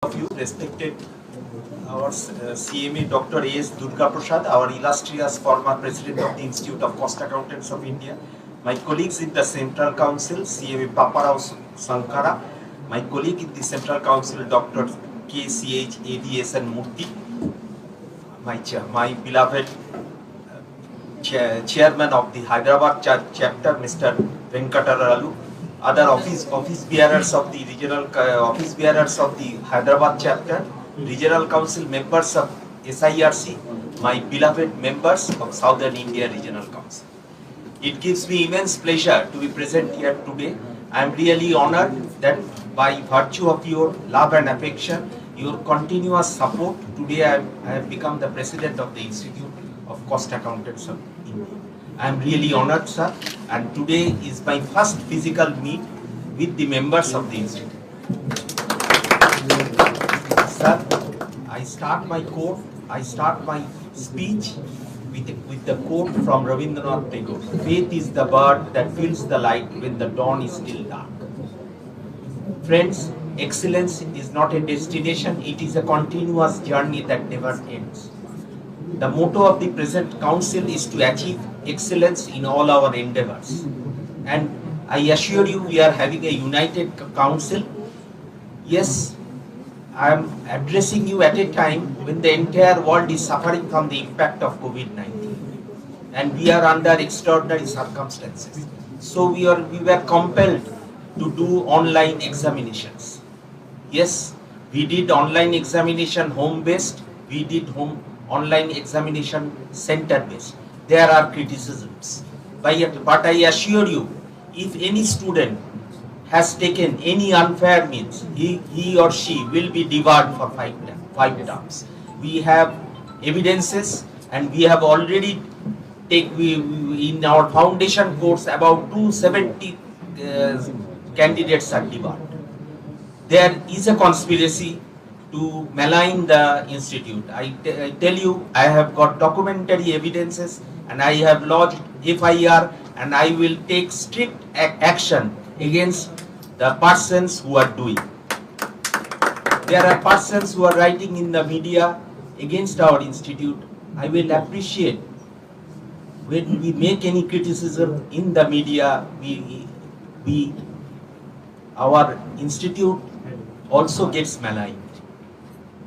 of you, respected our CMA Dr. A.S. Durga Prasad, our illustrious former President of the Institute of Cost Accountants of India, my colleagues in the Central Council, CMA Paparao Sankara, my colleague in the Central Council, Dr. KCH ADSN Murthy, my beloved chairman of the Hyderabad chapter, Mr. Venkataralu, other office bearers of the regional office bearers of the Hyderabad chapter, regional council members of SIRC, my beloved members of Southern India Regional Council. It gives me immense pleasure to be present here today. I am really honored that by virtue of your love and affection, your continuous support, today I have become the president of the Institute of Cost Accountants of India. I am really honored, sir, and today is my first physical meet with the members of the Institute. Sir, I start my speech with the quote from Rabindranath Tagore. Faith is the bird that fills the light when the dawn is still dark. Friends, excellence is not a destination, it is a continuous journey that never ends. The motto of the present council is to achieve excellence in all our endeavors. And I assure you, we are having a united council. Yes, I am addressing you at a time when the entire world is suffering from the impact of COVID-19. And we are under extraordinary circumstances. So we were compelled to do online examinations. Yes, we did online examination home-based, we did online examination center-based. There are criticisms. But I assure you, if any student has taken any unfair means, he or she will be debarred for 5 terms. We have evidences, and we have already in our foundation course about 270 candidates are debarred. There is a conspiracy to malign the institute. I tell you, I have got documentary evidences, and I have lodged FIR, and I will take strict action against the persons who are doing. There are persons who are writing in the media against our institute. I will appreciate when we make any criticism in the media, our institute also gets maligned.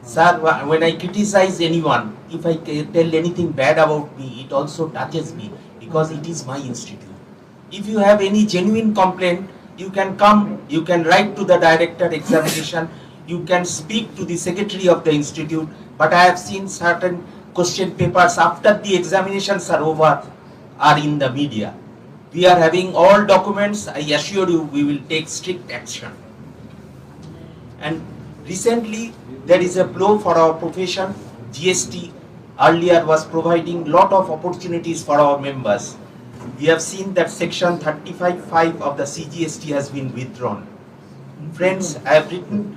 Sir, when I criticize anyone, if I tell anything bad about me, it also touches me because it is my institute. If you have any genuine complaint, you can come, you can write to the director examination, you can speak to the secretary of the institute, but I have seen certain question papers after the examinations are over are in the media. We are having all documents. I assure you, we will take strict action. And recently, there is a blow for our profession. GST earlier was providing lot of opportunities for our members. We have seen that section 35(5) of the CGST has been withdrawn. Friends, I have written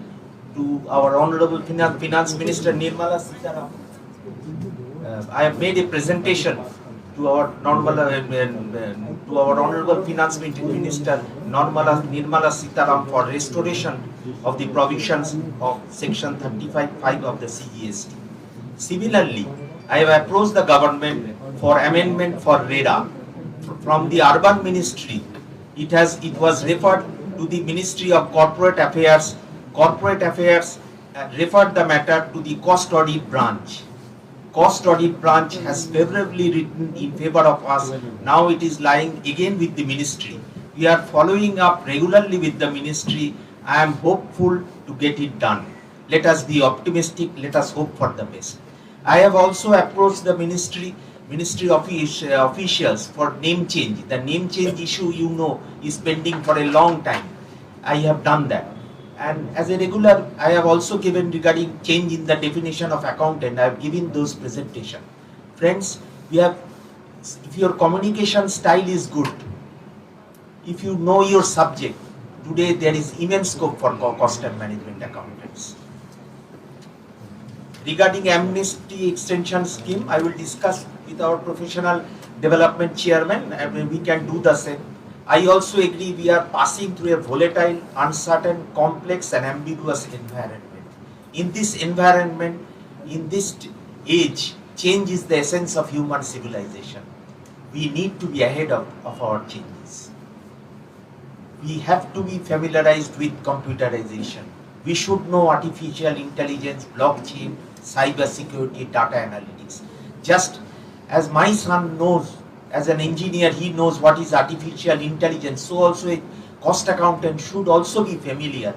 to our Honorable Finance Minister Nirmala Sitharaman. I have made a presentation to our Honorable Finance Minister Nirmala Sitharaman for restoration of the provisions of section 35(5) of the CGST. Similarly, I have approached the government for amendment for RERA. From the Urban Ministry, it was referred to the Ministry of Corporate Affairs. Corporate Affairs referred the matter to the Cost Audit Branch. Cost Audit Branch has favorably written in favor of us. Now it is lying again with the Ministry. We are following up regularly with the Ministry. I am hopeful to get it done. Let us be optimistic. Let us hope for the best. I have also approached the Ministry officials for name change. The name change issue, you know, is pending for a long time. I have done that. And as a regular, I have also given regarding change in the definition of accountant. I have given those presentations. Friends, if your communication style is good, if you know your subject, today there is immense scope for cost and management accountants. Regarding amnesty extension scheme, I will discuss with our professional development chairman, and we can do the same. I also agree we are passing through a volatile, uncertain, complex and ambiguous environment. In this environment, in this age, change is the essence of human civilization. We need to be ahead of our changes. We have to be familiarized with computerization. We should know artificial intelligence, blockchain, cyber security, data analytics. Just as my son knows, as an engineer, he knows what is artificial intelligence, so also a cost accountant should also be familiar,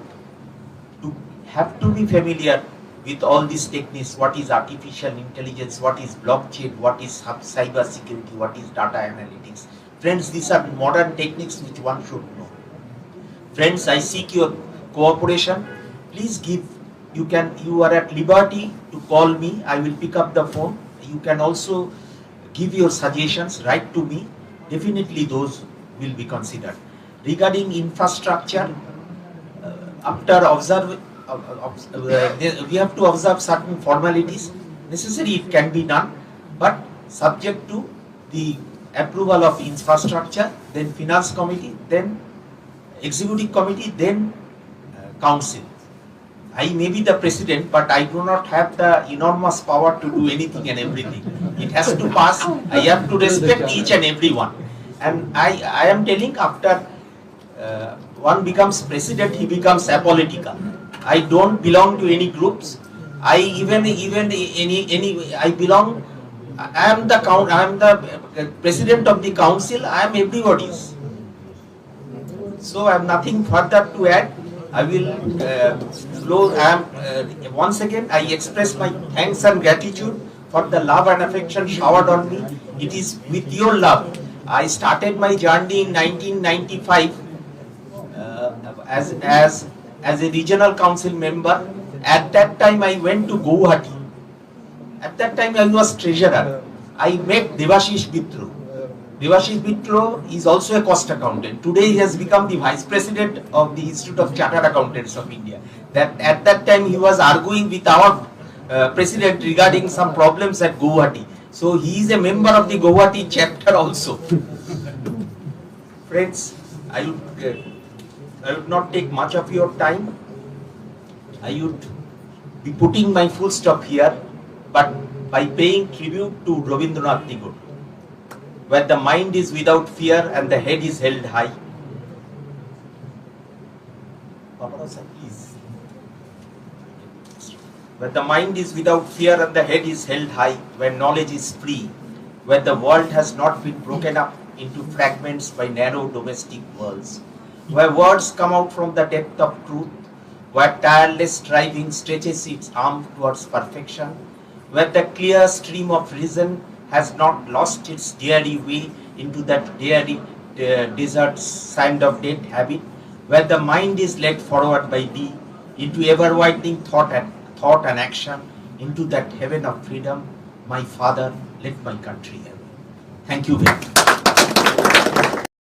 have to be familiar with all these techniques, what is artificial intelligence, what is blockchain, what is cyber security, what is data analytics. Friends, these are modern techniques which one should know. Friends, I seek your cooperation. Please give, you are at liberty to call me. I will pick up the phone. You can also give your suggestions, write to me. Definitely those will be considered. Regarding infrastructure, we have to observe certain formalities. Necessary, it can be done, but subject to the approval of infrastructure, then finance committee, then executive committee, then council. I may be the president, but I do not have the enormous power to do anything and everything. It has to pass. I have to respect each and every one. And I am telling, after one becomes president, he becomes apolitical. I don't belong to any groups. I belong. I am the president of the council. I am everybody's. So I have nothing further to add. I will close. Once again, I express my thanks and gratitude for the love and affection showered on me. It is with your love. I started my journey in 1995 as a regional council member. At that time, I went to Guwahati. At that time, I was treasurer. I met Devashish Bitro. Devashish Bitro is also a cost accountant. Today, he has become the vice president of the Institute of Chartered Accountants of India. At that time, he was arguing with our president regarding some problems at Guwahati. So he is a member of the Guwahati chapter also. Friends, I would not take much of your time. I would be putting my full stop here, but by paying tribute to Rabindranath Tagore, where the mind is without fear and the head is held high. Please. Where the mind is without fear and the head is held high, where knowledge is free, where the world has not been broken up into fragments by narrow domestic worlds, where words come out from the depth of truth, where tireless striving stretches its arm towards perfection, where the clear stream of reason has not lost its dreary way into that dreary desert sand of dead habit, where the mind is led forward by thee into ever-widening thought and action, into that heaven of freedom. My Father, let my country have. Thank you very much.